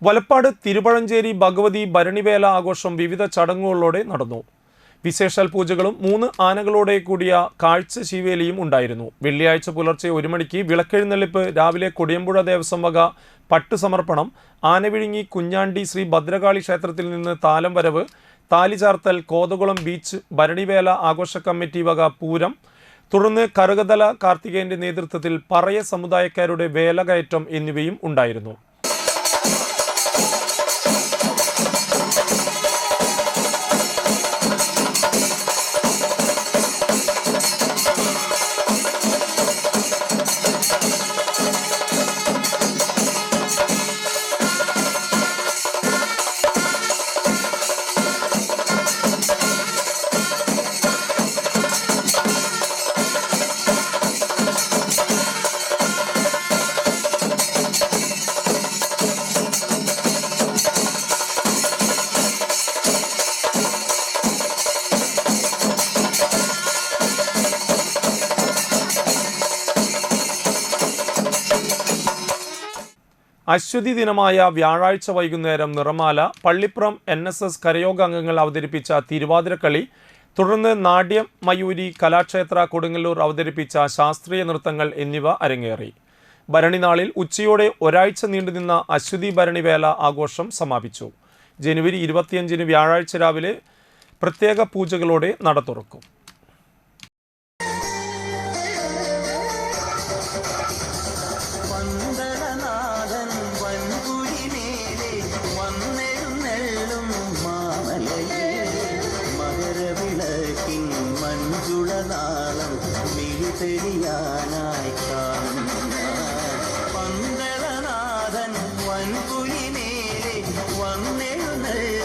വലപ്പാട് തിരുപഴഞ്ചേരി ഭഗവതി ഭരണിവേല ആഘോഷം വിവിധ ചടങ്ങുകളോടെ നടന്നു. വിശേഷാൽ പൂജകളും 3 ആനകളോടെ കൂടിയ കാഴ്ച ശീവേലിയും ഉണ്ടായിരുന്നു. വെള്ളിയാഴ്ച പുലർച്ചെ 1 മണിക്ക് വിളക്കെഴുന്നള്ളിപ്പ്, രാവിലെ കൊടിയമ്പുഴ ദേവസ്വം വക പട്ട് സമർപ്പണം, ആനവിഴുങ്ങി കുഞ്ഞാണ്ടി ശ്രീ ഭദ്രകാളി ക്ഷേത്രത്തിൽ നിന്ന് താലം വരവ്, താലിചാർത്തൽ, കോതകുളം ബീച്ച് ഭരണിവേല ആഘോഷ കമ്മിറ്റി വക പൂരം, തുടർന്ന് കറുകതല കാർത്തികേയന്റെ നേതൃത്വത്തിൽ പറയ സമുദായക്കാരുടെ വേലകയറ്റം എന്നിവയും ഉണ്ടായിരുന്നു. അശ്വതി ദിനമായ വ്യാഴാഴ്ച വൈകുന്നേരം നിറമാല, പള്ളിപ്പുറം NSS കരയോഗ അംഗങ്ങൾ അവതരിപ്പിച്ച തിരുവാതിരക്കളി, തുടർന്ന് നാട്യം മയൂരി കലാക്ഷേത്ര കൊടുങ്ങല്ലൂർ അവതരിപ്പിച്ച ശാസ്ത്രീയ നൃത്തങ്ങൾ എന്നിവ അരങ്ങേറി. ഭരണിനാളിൽ ഉച്ചയോടെ ഒരാഴ്ച നീണ്ടുനിന്ന അശ്വതി ഭരണിവേല ആഘോഷം സമാപിച്ചു. ജനുവരി 25 വ്യാഴാഴ്ച രാവിലെ പ്രത്യേക പൂജകളോടെ നട തുറക്കും. മഞ്ജുളനാളം മിഴിതെളിയാനായി കാണുന്ന പന്തളനാഥൻ വൻപുലിമേലെ വന്നെഴുന്നള്ളി